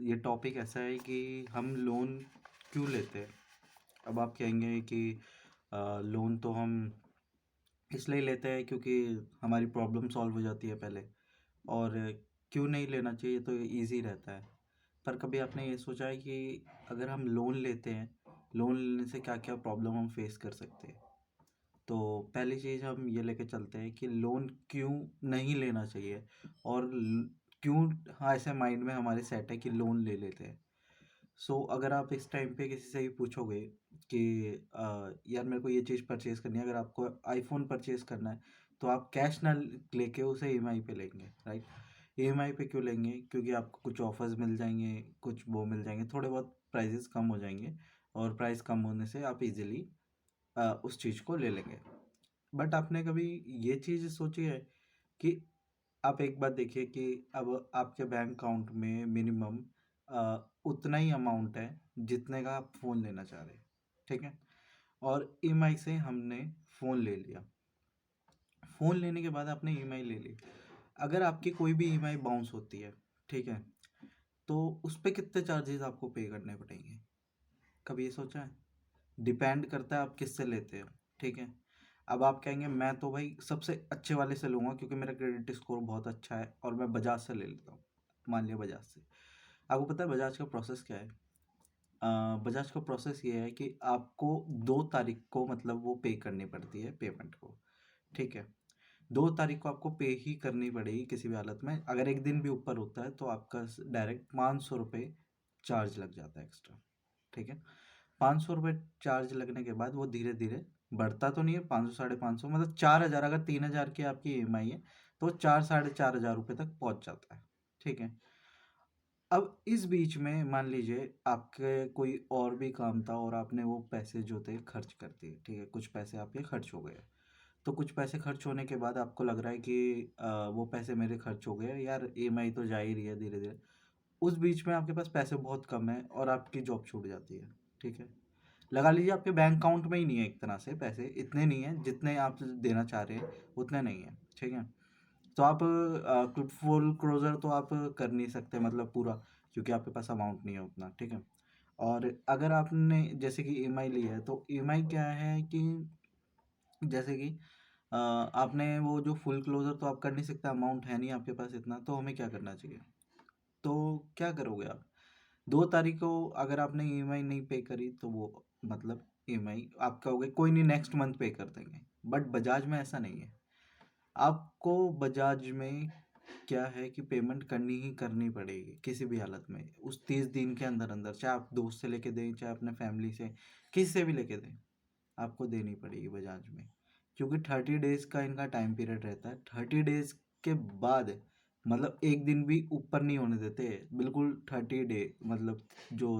ये टॉपिक ऐसा है कि हम लोन क्यों लेते हैं। अब आप कहेंगे कि लोन तो हम इसलिए लेते हैं क्योंकि हमारी प्रॉब्लम सॉल्व हो जाती है पहले, और क्यों नहीं लेना चाहिए, तो इजी रहता है। पर कभी आपने ये सोचा है कि अगर हम लोन लेते हैं, लोन लेने से क्या क्या प्रॉब्लम हम फेस कर सकते हैं। तो पहली चीज़ हम ये लेके चलते हैं कि लोन क्यों नहीं लेना चाहिए, और क्यों हाँ ऐसे माइंड में हमारे सेट है कि लोन ले लेते हैं। अगर आप इस टाइम पे किसी से भी पूछोगे कि यार मेरे को ये चीज़ परचेज़ करनी है, अगर आपको आईफ़ोन परचेज़ करना है, तो आप कैश ना लेके उसे ईएमआई पे लेंगे, राइट? ईएमआई पे क्यों लेंगे? क्योंकि आपको कुछ ऑफ़र्स मिल जाएँगे, कुछ वो मिल जाएँगे, थोड़े बहुत प्राइसेस कम हो जाएँगे, और प्राइस कम होने से आप ईज़िली उस चीज़ को ले लेंगे। बट आपने कभी ये चीज़ सोची है कि आप एक बात देखिए कि अब आपके बैंक अकाउंट में मिनिमम उतना ही अमाउंट है जितने का आप फ़ोन लेना चाह रहे हैं, ठीक है? और ईएमआई से हमने फ़ोन ले लिया। फ़ोन लेने के बाद आपने ईएमआई ले ली। अगर आपकी कोई भी ईएमआई बाउंस होती है, ठीक है? तो उस पे कितने चार्जेज़ आपको पे करने पड़ेंगे? कभी ये सोचा है? डिपेंड करता है आप किससे लेते हो, ठीक है? अब आप कहेंगे मैं तो भाई सबसे अच्छे वाले से लूँगा क्योंकि मेरा क्रेडिट स्कोर बहुत अच्छा है और मैं बजाज से ले लेता हूँ। मान लिया बजाज से। आपको पता है बजाज का प्रोसेस क्या है? बजाज का प्रोसेस ये है कि आपको 2 तारीख को मतलब वो पे करनी पड़ती है पेमेंट को, ठीक है? 2 तारीख को आपको पे ही करनी पड़ेगी किसी भी हालत में। अगर एक दिन भी ऊपर होता है तो आपका डायरेक्ट ₹500 चार्ज लग जाता है एक्स्ट्रा, ठीक है? ₹500 चार्ज लगने के बाद वो धीरे-धीरे बढ़ता तो नहीं है, 500 साढ़े 500 मतलब 4000, अगर 3000 की आपकी ईएमआई है, तो 4 साढ़े 4000 रुपए तक पहुँच जाता है, ठीक है? अब इस बीच में मान लीजिए आपके कोई और भी काम था और आपने वो पैसे जो थे खर्च कर दिए, ठीक है? कुछ पैसे आपके खर्च हो गए। तो कुछ पैसे खर्च होने के बाद आपको लग रहा है कि वो पैसे मेरे खर्च हो गए, यार ईएमआई तो जा ही रही है धीरे-धीरे। उस बीच में आपके पास पैसे बहुत कम हैं और आपकी जॉब छूट जाती है, ठीक है? लगा लीजिए आपके बैंक अकाउंट में ही नहीं है एक तरह से पैसे, इतने नहीं हैं जितने आप देना चाह रहे हैं, उतने नहीं हैं, ठीक है? तो आप फुल क्लोज़र तो आप कर नहीं सकते मतलब पूरा, क्योंकि आपके पास अमाउंट नहीं है उतना, ठीक है? और अगर आपने जैसे कि ईएमआई ली है, तो ईएमआई क्या है कि जैसे कि आपने वो जो फुल क्लोज़र तो आप कर नहीं सकते, अमाउंट है नहीं आपके पास इतना, तो हमें क्या करना चाहिए? तो क्या करोगे आप? 2 तारीख को अगर आपने ईएमआई नहीं पे करी तो वो मतलब ईएमआई आप कहोगे कोई नहीं नेक्स्ट मंथ पे कर देंगे। बट बजाज में ऐसा नहीं है। आपको बजाज में क्या है कि पेमेंट करनी ही करनी पड़ेगी किसी भी हालत में। उस 30 दिन के अंदर-अंदर, चाहे आप दोस्त से लेके दें, चाहे अपने फैमिली से, किसी से भी लेके दें, आपको देनी पड़ेगी बजाज में। क्योंकि 30 डेज़ का इनका टाइम पीरियड रहता है। 30 डेज़ के बाद मतलब एक दिन भी ऊपर नहीं होने देते। बिल्कुल 30 डे मतलब जो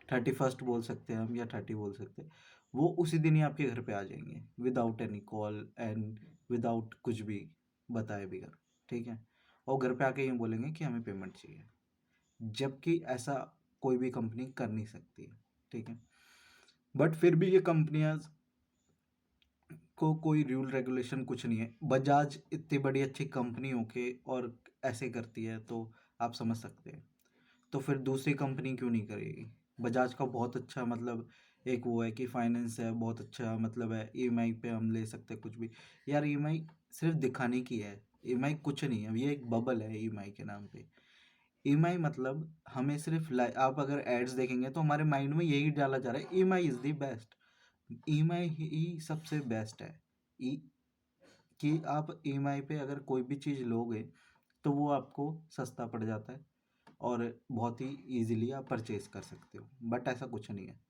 31st बोल सकते हैं हम या 30 बोल सकते हैं, वो उसी दिन ही आपके घर पे आ जाएँगे without any call and without कुछ भी बताए बगैर, ठीक है? और घर पे आके ये बोलेंगे कि हमें पेमेंट चाहिए। जबकि ऐसा कोई भी कंपनी कर नहीं सकती है, ठीक है? बट फिर भी ये कंपनियाँ को कोई रूल रेगुलेशन कुछ नहीं है। बजाज इतनी बड़ी अच्छी कंपनी होके और ऐसे करती है तो आप समझ सकते हैं। तो फिर दूसरी कंपनी क्यों नहीं करेगी? बजाज का बहुत अच्छा मतलब एक वो है कि फाइनेंस है, बहुत अच्छा मतलब है, ईएमआई पे हम ले सकते हैं कुछ भी। यार ईएमआई सिर्फ दिखाने की है, ईएमआई कुछ नहीं है, ये एक बबल है ईएमआई के नाम पे। ईएमआई मतलब हमें सिर्फ आप अगर एड्स देखेंगे तो हमारे माइंड में यही डाला जा रहा है, EMI is the best. EMI ही सबसे बेस्ट है। ई कि आप ईएमआई पे अगर कोई भी चीज़ लोगे तो वो आपको सस्ता पड़ जाता है और बहुत ही ईज़िली आप परचेज़ कर सकते हो। बट ऐसा कुछ नहीं है।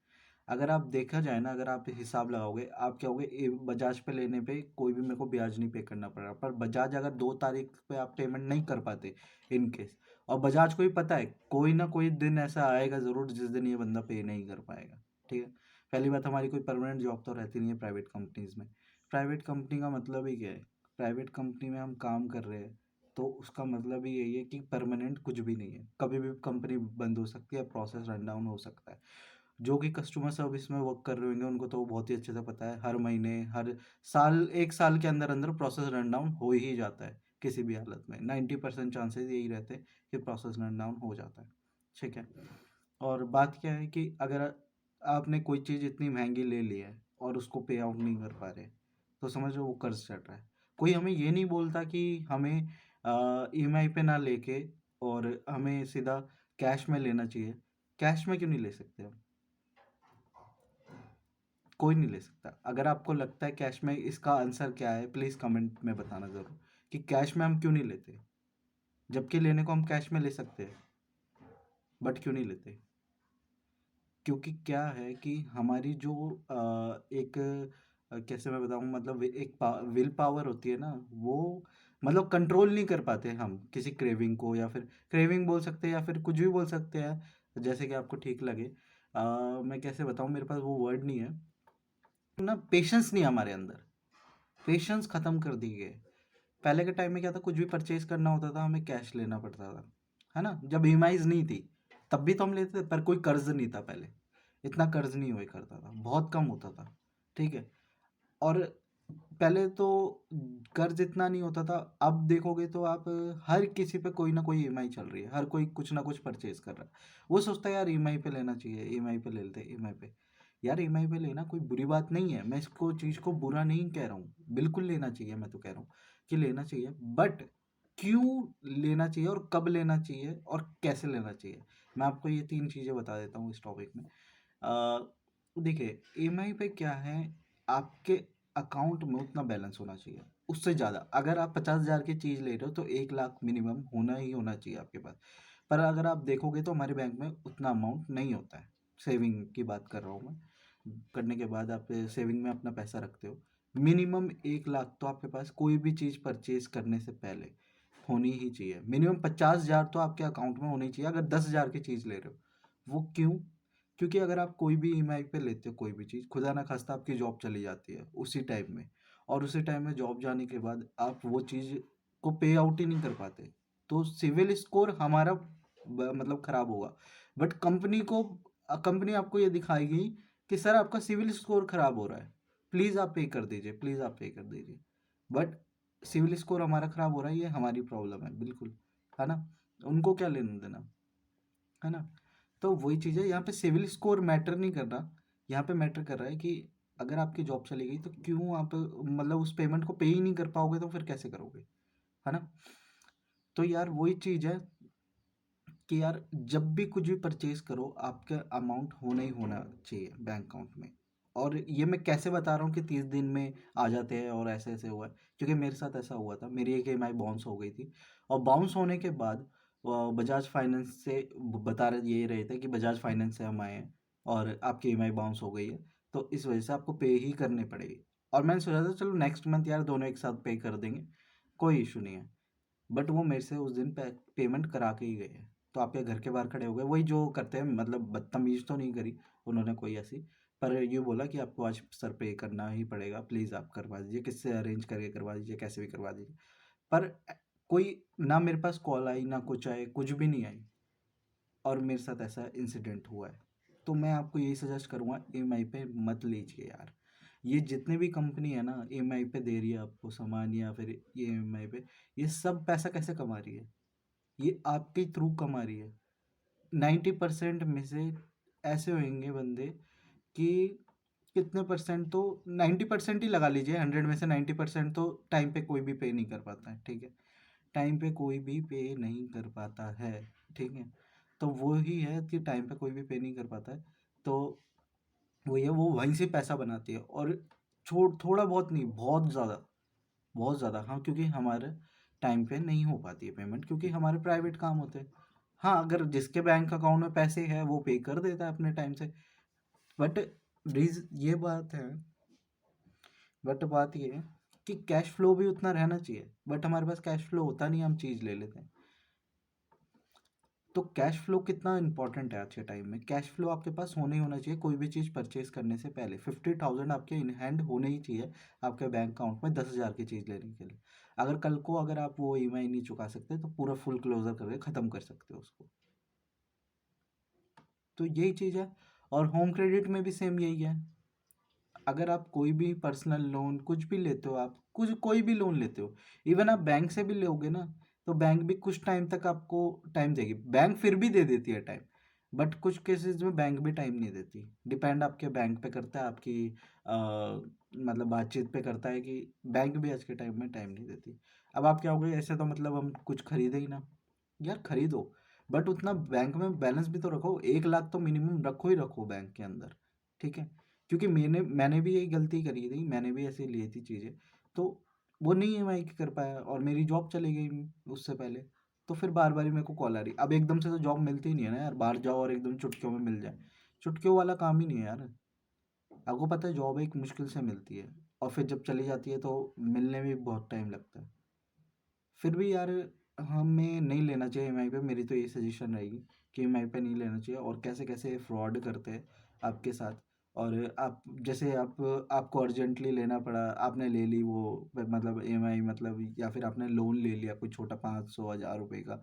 अगर आप देखा जाए ना, अगर आप हिसाब लगाओगे, आप कहोगे बजाज पे लेने पे कोई भी मेरे को ब्याज नहीं पे करना पड़ रहा, पर बजाज अगर 2 तारीख पे आप पेमेंट नहीं कर पाते इन केस, और बजाज को भी पता है कोई ना कोई दिन ऐसा आएगा ज़रूर जिस दिन ये बंदा पे नहीं कर पाएगा, ठीक है? पहली बात, हमारी कोई परमानेंट जॉब तो रहती नहीं है प्राइवेट कंपनीज़ में। प्राइवेट कंपनी का मतलब ही क्या है? प्राइवेट कंपनी में हम काम कर रहे हैं तो उसका मतलब ही यही है कि परमानेंट कुछ भी नहीं है। कभी भी कंपनी बंद हो सकती है, प्रोसेस रन डाउन हो सकता है। जो कि कस्टमर सर्विस में वर्क कर रहे होंगे उनको तो बहुत ही अच्छे से पता है, हर महीने, हर साल, 1 साल के अंदर-अंदर प्रोसेस रन डाउन हो ही जाता है किसी भी हालत में। 90% चांसेस यही रहते हैं कि प्रोसेस रन डाउन हो जाता है। ठीक है। और बात क्या है कि अगर आपने कोई चीज़ इतनी महंगी ले ली है और उसको पे आउट नहीं कर पा रहे, तो समझो वो कर्ज चढ़ रहा है। कोई हमें ये नहीं बोलता कि हमें ईएमआई पे ना लेके और हमें सीधा कैश में लेना चाहिए। कैश में क्यों नहीं ले सकते हम? कोई नहीं ले सकता। अगर आपको लगता है कैश में, इसका आंसर क्या है प्लीज़ कमेंट में बताना ज़रूर कि कैश में हम क्यों नहीं लेते, जबकि लेने को हम कैश में ले सकते हैं, बट क्यों नहीं लेते? क्योंकि क्या है कि हमारी जो एक कैसे मैं बताऊँ, मतलब एक विल पावर होती है ना, वो मतलब कंट्रोल नहीं कर पाते हम किसी क्रेविंग को, या फिर क्रेविंग बोल सकते हैं या फिर कुछ भी बोल सकते हैं, जैसे कि आपको ठीक लगे। मैं कैसे बताऊँ, मेरे पास वो वर्ड नहीं है ना। पेशेंस नहीं है हमारे अंदर, पेशेंस खत्म कर दी गई। पहले के टाइम में क्या था, कुछ भी परचेज करना होता था हमें कैश लेना पड़ता था, है ना। जब ईएमआईज नहीं थी तब भी तो हम लेते थे, पर कोई कर्ज नहीं था पहले, इतना कर्ज नहीं हुआ करता था, बहुत कम होता था, ठीक है। और पहले तो कर्ज इतना नहीं होता था। अब देखोगे तो आप हर किसी पे कोई ना कोई ईएमआई चल रही है, हर कोई कुछ ना कुछ परचेज कर रहा है। वो सोचता है यार ईएमआई पे लेना चाहिए, ईएमआई पे ले लेते, ईएमआई पे। यार ईएमआई पे लेना कोई बुरी बात नहीं है, मैं इसको चीज़ को बुरा नहीं कह रहा हूँ, बिल्कुल लेना चाहिए। मैं तो कह रहा हूँ कि लेना चाहिए, बट क्यों लेना चाहिए और कब लेना चाहिए और कैसे लेना चाहिए, मैं आपको ये 3 चीज़ें बता देता हूँ इस टॉपिक में। देखिए, ईएमआई पे क्या है, आपके अकाउंट में उतना बैलेंस होना चाहिए, उससे ज़्यादा। अगर आप 50,000 की चीज़ ले रहे हो तो 1 लाख मिनिमम होना ही होना चाहिए आपके पास। पर अगर आप देखोगे तो हमारे बैंक में उतना अमाउंट नहीं होता है। सेविंग की बात कर रहा हूँ मैं। करने के बाद आप सेविंग में अपना पैसा रखते हो। मिनिमम 1 लाख तो आपके पास कोई भी चीज़ परचेज करने से पहले होनी ही चाहिए। मिनिमम 50,000 तो आपके अकाउंट में होनी ही चाहिए अगर 10,000 की चीज़ ले रहे हो। वो क्यों? क्योंकि अगर आप कोई भी ईएमआई पे लेते हो कोई भी चीज़, खुदा ना खास्ता आपकी जॉब चली जाती है उसी टाइम में, और उसी टाइम में जॉब जाने के बाद आप वो चीज़ को पे आउट ही नहीं कर पाते, तो सिविल स्कोर हमारा मतलब खराब होगा। बट कंपनी आपको ये दिखाएगी कि सर आपका सिविल स्कोर खराब हो रहा है, प्लीज़ आप पे कर दीजिए, प्लीज़ आप पे कर दीजिए। बट सिविल स्कोर हमारा खराब हो रहा है, ये हमारी प्रॉब्लम है, बिल्कुल, है ना। उनको क्या लेना देना, है ना। तो वही चीज़ है, यहाँ पे सिविल स्कोर मैटर नहीं कर रहा। यहाँ पे मैटर कर रहा है कि अगर आपकी जॉब चली गई तो क्यों आप मतलब उस पेमेंट को पे ही नहीं कर पाओगे, तो फिर कैसे करोगे, है ना। तो यार वही चीज़ है कि यार जब भी कुछ भी परचेज करो आपका अमाउंट होना ही होना चाहिए बैंक अकाउंट में। और ये मैं कैसे बता रहा हूँ कि 30 दिन में आ जाते हैं और ऐसे ऐसे हुआ है, क्योंकि मेरे साथ ऐसा हुआ था। मेरी एक ईएमआई बाउंस हो गई थी, और बाउंस होने के बाद बजाज फाइनेंस से बता रहे ये रहे थे कि बजाज फाइनेंस से हम आए हैं और आपकी ईएमआई बाउंस हो गई है, तो इस वजह से आपको पे ही करनी पड़ेगी। और मैंने सोचा था चलो नेक्स्ट मंथ यार दोनों एक साथ पे कर देंगे, कोई इशू नहीं है। बट वो मेरे से उस दिन पेमेंट करा के ही गए हैं। तो आपके घर के बाहर खड़े हो गए, वही जो करते हैं, मतलब बदतमीज़ तो नहीं करी उन्होंने कोई ऐसी, पर ये बोला कि आपको आज सर पे करना ही पड़ेगा, प्लीज़ आप करवा दीजिए, किससे अरेंज करके करवा दीजिए, कैसे भी करवा दीजिए। पर कोई ना मेरे पास कॉल आई, ना कुछ आए, कुछ भी नहीं आई, और मेरे साथ ऐसा इंसिडेंट हुआ है। तो मैं आपको यही सजेस्ट करूँगा, ईएमआई पे मत लीजिए यार। ये जितने भी कंपनी है ना ईएमआई पे दे रही है आपको सामान, या फिर ये ईएमआई पे, ये सब पैसा कैसे कमा रही है? ये आपके थ्रू कमा रही है। 90% में से ऐसे होंगे बंदे कि कितने परसेंट तो 90% ही लगा लीजिए, 100 में से 90% तो टाइम पे कोई भी पे नहीं कर पाता है, ठीक है। टाइम पे कोई भी पे नहीं कर पाता है, ठीक है। तो वो ही है कि टाइम पे कोई भी पे नहीं कर पाता है, तो वही है, वो वहीं से पैसा बनाती है। और छोड़ थोड़ा बहुत नहीं, बहुत ज़्यादा, बहुत ज़्यादा, हाँ, क्योंकि हमारे टाइम पे नहीं हो पाती है पेमेंट, क्योंकि हमारे प्राइवेट काम होते हैं। हाँ, अगर जिसके बैंक अकाउंट में पैसे हैं वो पे कर देता है अपने टाइम से। बट रीज ये बात है, बट बात ये है कि कैश फ्लो भी उतना रहना चाहिए, बट हमारे पास कैश फ्लो होता नहीं है, हम चीज़ ले लेते हैं। तो कैश फ्लो कितना इंपॉर्टेंट है आज के टाइम में। कैश फ्लो आपके पास होना ही होना चाहिए, कोई भी चीज़ परचेज करने से पहले 50,000 आपके इन हैंड होने ही चाहिए आपके बैंक अकाउंट में 10,000 की चीज़ लेने के लिए। अगर कल को अगर आप वो ईएमआई नहीं चुका सकते तो पूरा फुल क्लोजर करके ख़त्म कर सकते हो उसको। तो यही चीज़ है। और होम क्रेडिट में भी सेम यही है। अगर आप कोई भी पर्सनल लोन कुछ भी लेते हो, आप कुछ कोई भी लोन लेते हो, इवन आप बैंक से भी लोगे ना, तो बैंक भी कुछ टाइम तक आपको टाइम देगी, बैंक फिर भी दे देती है टाइम। बट कुछ केसेस में बैंक भी टाइम नहीं देती, डिपेंड आपके बैंक पे करता है, आपकी मतलब बातचीत पे करता है कि बैंक भी आज के टाइम में टाइम नहीं देती। अब आप क्या हो गए, ऐसे तो मतलब हम कुछ खरीदे ही ना, यार खरीदो बट उतना बैंक में बैलेंस भी तो रखो, 1 लाख तो मिनिमम रखो ही रखो बैंक के अंदर, ठीक है। क्योंकि मैंने मैंने भी यही गलती करी थी, मैंने भी ऐसे ली थी चीज़ें, तो वो नहीं ईएमआई कर पाया और मेरी जॉब चली गई उससे पहले। तो फिर बार बार ही मेरे को कॉल आ रही, अब एकदम से तो जॉब मिलती ही नहीं है ना यार, बाहर जाओ और एकदम चुटकियों में मिल जाए, चुटकियों वाला काम ही नहीं है यार। आपको पता है जॉब एक मुश्किल से मिलती है, और फिर जब चली जाती है तो मिलने में भी बहुत टाइम लगता है। फिर भी यार हमें नहीं लेना चाहिए ईएमआई पे, मेरी तो ये सजेशन रहेगी कि ईएमआई पे नहीं लेना चाहिए। और कैसे कैसे फ्रॉड करते हैं आपके साथ, और आप जैसे आपको अर्जेंटली लेना पड़ा, आपने ले ली वो मतलब ईएमआई, मतलब या फिर आपने लोन ले लिया कोई छोटा 500 1000 रुपये का,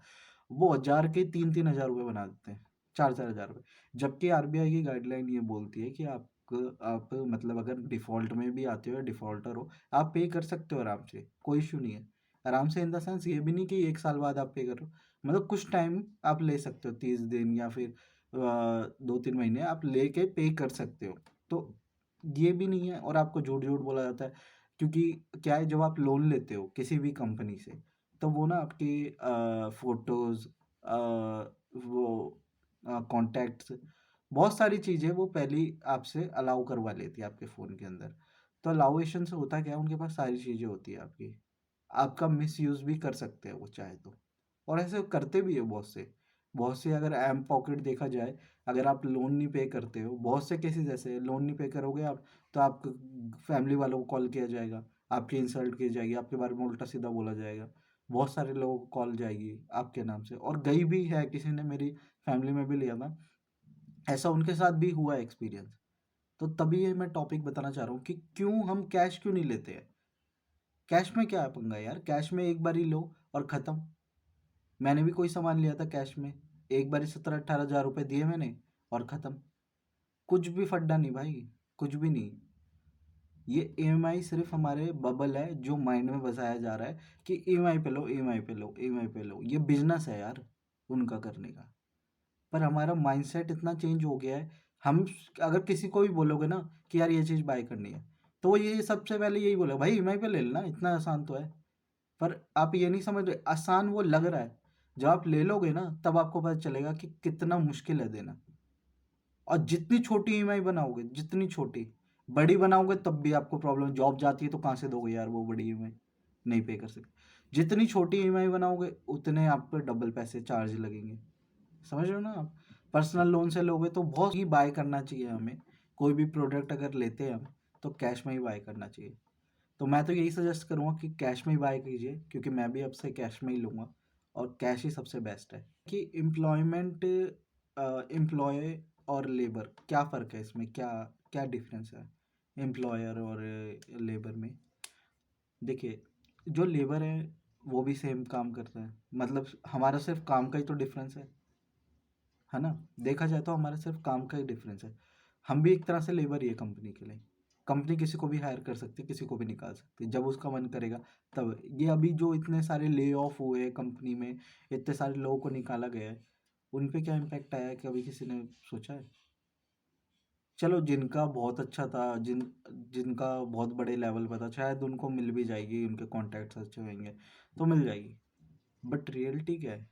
वो 1000 के 3 3 हजार रुपये बना देते हैं, 4 4 हजार रुपये। जबकि आरबीआई की गाइडलाइन ये बोलती है कि आप मतलब अगर डिफ़ॉल्ट में भी आते हो या डिफ़ॉल्टर हो, आप पे कर सकते हो आराम से, कोई इशू नहीं है। आराम से इन द सेंस ये भी नहीं कि 1 साल बाद आप पे करो, मतलब कुछ टाइम आप ले सकते हो, 30 दिन या फिर 2 3 महीने आप लेके पे कर सकते हो। तो ये भी नहीं है, और आपको झूठ झूठ बोला जाता है, क्योंकि क्या है, जब आप लोन लेते हो किसी भी कंपनी से, तो वो ना आपकी फोटोज़, वो कॉन्टैक्ट्स, बहुत सारी चीज़ें वो पहले ही आपसे अलाउ करवा लेती है आपके फ़ोन के अंदर। तो अलाउएशन से होता क्या है, उनके पास सारी चीज़ें होती है आपकी, आपका मिसयूज़ भी कर सकते हैं वो चाहे तो, और ऐसे करते भी है बहुत से। बहुत से, अगर एम पॉकेट देखा जाए, अगर आप लोन नहीं पे करते हो, बहुत से केसेस ऐसे हैं, लोन नहीं पे करोगे आप, तो आप फैमिली वालों को कॉल किया जाएगा, आपकी इंसल्ट की जाएगी, आपके बारे में उल्टा सीधा बोला जाएगा, बहुत सारे लोगों को कॉल जाएगी आपके नाम से, और गई भी है, किसी ने मेरी फैमिली में भी लिया था, ऐसा उनके साथ भी हुआ एक्सपीरियंस। तो तभी ये मैं टॉपिक बताना चाह रहा हूँ कि क्यों हम कैश क्यों नहीं लेते हैं। कैश में क्या है पंगा यार, कैश में एक बार ही लो और ख़त्म। मैंने भी कोई सामान लिया था कैश में, एक बार ही 17 18 हजार रुपये दिए मैंने और ख़त्म। कुछ भी फड्डा नहीं भाई, कुछ भी नहीं। ये ईएमआई सिर्फ हमारे बबल है जो माइंड में बसाया जा रहा है कि ईएमआई पे लो, ईएमआई पे लो, ईएमआई पे लो, ये बिजनेस है यार उनका करने का। पर हमारा माइंडसेट इतना चेंज हो गया है, हम अगर किसी को भी बोलोगे ना कि यार ये चीज़ बाय करनी है, तो वो ये सबसे पहले यही बोलेगा, भाई ईएमआई पे ले लेना, इतना आसान तो है। पर आप ये नहीं समझ रहे, आसान वो लग रहा है, जब आप ले लोगे ना तब आपको पता चलेगा कि कितना मुश्किल है देना। और जितनी छोटी ईएमआई बनाओगे, जितनी छोटी, बड़ी बनाओगे तब भी आपको प्रॉब्लम, जॉब जाती है तो कहाँ से दोगे यार वो बड़ी ईएमआई, नहीं पे कर सकते। जितनी छोटी ईएमआई बनाओगे उतने आप पे डबल पैसे चार्ज लगेंगे, समझ रहे हो ना आप। पर्सनल लोन से लोगे तो बहुत ही बाय करना चाहिए हमें, कोई भी प्रोडक्ट अगर लेते हैं हम, तो कैश में ही बाय करना चाहिए। तो मैं तो यही सजेस्ट करूँगा कि कैश में ही बाय कीजिए, क्योंकि मैं भी अब से कैश में ही लूँगा, और कैश ही सबसे बेस्ट है। कि एम्प्लॉय और लेबर, क्या फ़र्क है इसमें, क्या क्या डिफरेंस है एम्प्लॉयर और लेबर में। देखिए, जो लेबर है वो भी सेम काम करता है, मतलब हमारा सिर्फ काम का ही तो डिफरेंस है ना। देखा जाए तो हमारा सिर्फ काम का ही डिफरेंस है, हम भी एक तरह से लेबर ही है कंपनी के लिए। कंपनी किसी को भी हायर कर सकती है, किसी को भी निकाल सकती है जब उसका मन करेगा तब। ये अभी जो इतने सारे ले ऑफ हुए हैं कंपनी में, इतने सारे लोगों को निकाला गया है, उन पे क्या इम्पैक्ट आया है, कभी किसी ने सोचा है। चलो जिनका बहुत अच्छा था, जिनका बहुत बड़े लेवल पर था, शायद उनको मिल भी जाएगी, उनके कॉन्टैक्ट्स अच्छे होंगे तो मिल जाएगी। बट रियलिटी क्या है,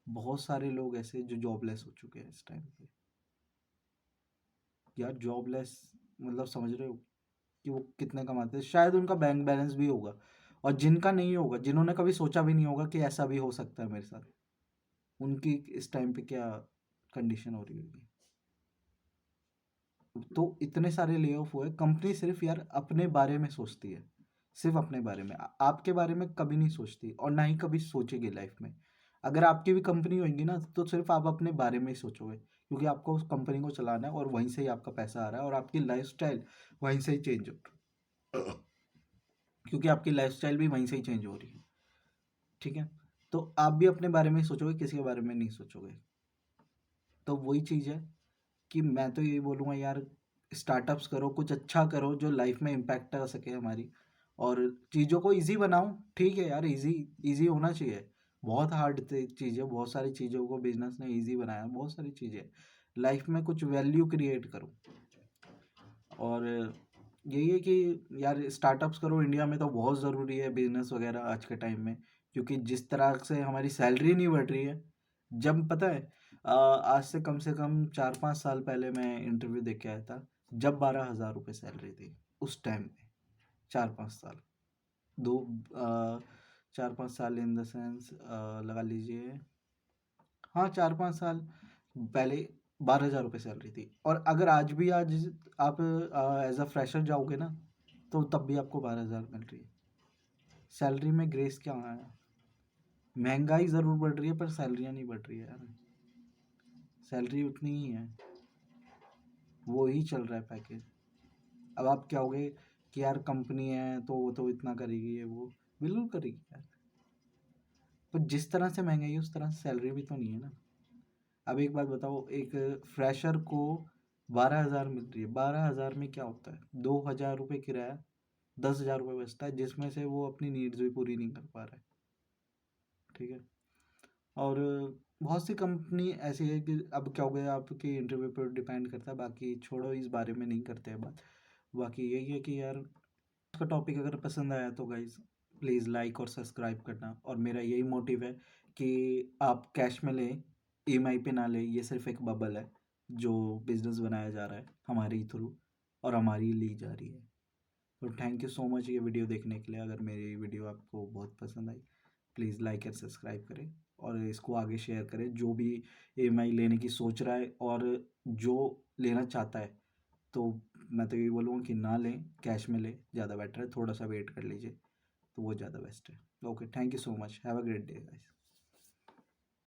बहुत सारे लोग ऐसे जो जॉबलेस हो चुके हैं इस टाइम पे। यार जॉबलेस, मतलब समझ रहे हो कि वो कितने कमाते हैं, शायद उनका बैंक बैलेंस भी होगा, और जिनका नहीं होगा, जिन्होंने कभी सोचा भी नहीं होगा कि ऐसा भी हो सकता है मेरे साथ, उनकी इस टाइम पे क्या कंडीशन हो रही होगी। तो इतने सारे ले ऑफ हुए, कंपनी सिर्फ यार अपने बारे में सोचती है, सिर्फ अपने बारे में, आपके बारे में कभी नहीं सोचती, और ना ही कभी सोचेगी लाइफ में। अगर आपकी भी कंपनी होगी ना तो सिर्फ आप अपने बारे में ही सोचोगे, क्योंकि आपको उस कंपनी को चलाना है और वहीं से ही आपका पैसा आ रहा है, और आपकी लाइफस्टाइल वहीं से ही चेंज हो, क्योंकि आपकी लाइफस्टाइल भी वहीं से ही चेंज हो रही है, ठीक है। तो आप भी अपने बारे में ही सोचोगे, किसी के बारे में नहीं सोचोगे। तो वही चीज़ है कि मैं तो यही बोलूँगा यार, स्टार्टअप्स करो, कुछ अच्छा करो जो लाइफ में इम्पैक्ट आ सके हमारी, और चीज़ों को इजी बनाओ। ठीक है यार, इजी इजी होना चाहिए, बहुत हार्ड चीज़ है, बहुत सारी चीज़ों को बिजनेस ने इजी बनाया, बहुत सारी चीज़ें लाइफ में कुछ वैल्यू क्रिएट करो। और यही है कि यार स्टार्टअप्स करो, इंडिया में तो बहुत ज़रूरी है बिजनेस वगैरह आज के टाइम में, क्योंकि जिस तरह से हमारी सैलरी नहीं बढ़ रही है। जब पता है आज से कम 4-5 साल पहले मैं इंटरव्यू देख के आया था, जब 12,000 रुपये सैलरी थी उस टाइम में। 4-5 साल, दो 4-5 साल इन द सेंस लगा लीजिए, हाँ 4-5 साल पहले 12,000 रुपये सैलरी थी। और अगर आज आप एज अ फ्रेशर जाओगे ना, तो तब भी आपको 12,000 मिल रही है। सैलरी में ग्रेस क्या आया? महंगाई ज़रूर बढ़ रही है पर सैलरियाँ नहीं बढ़ रही है यार। सैलरी उतनी ही है, वो ही चल रहा है पैकेज। अब आप क्या होगे कि यार कंपनी है तो वो तो इतना करेगी, ये वो बिल्कुल करेगी यार, पर जिस तरह से महंगाई है उस तरह से सैलरी भी तो नहीं है ना। अब एक बात बताओ, एक फ्रेशर को 12,000 मिल रही है, 12,000 में क्या होता है? 2,000 रुपये किराया, 10,000 रुपये बचता है, जिसमें से वो अपनी नीड्स भी पूरी नहीं कर पा रहा है। ठीक है। और बहुत सी कंपनी ऐसी है कि अब क्या हो गया, आपके इंटरव्यू पर डिपेंड करता है, बाकी छोड़ो, इस बारे में नहीं करते हैं बात। बाकी यही है कि यार का टॉपिक अगर पसंद आया तो गाइज प्लीज़ लाइक और सब्सक्राइब करना। और मेरा यही मोटिव है कि आप कैश में लें, ईएमआई पे ना लें, ये सिर्फ एक बबल है जो बिजनेस बनाया जा रहा है हमारे ही थ्रू, और हमारी ली जा रही है। तो थैंक यू सो मच ये वीडियो देखने के लिए। अगर मेरी वीडियो आपको बहुत पसंद आई, प्लीज़ लाइक एंड सब्सक्राइब करें और इसको आगे शेयर करें, जो भी ईएमआई लेने की सोच रहा है और जो लेना चाहता है। तो मैं तो यही बोलूँगा कि ना लें, कैश में लें, ज़्यादा बेटर है। थोड़ा सा वेट कर लीजिए तो वो ज़्यादा बेस्ट है। Okay, thank you so much, have a great day guys.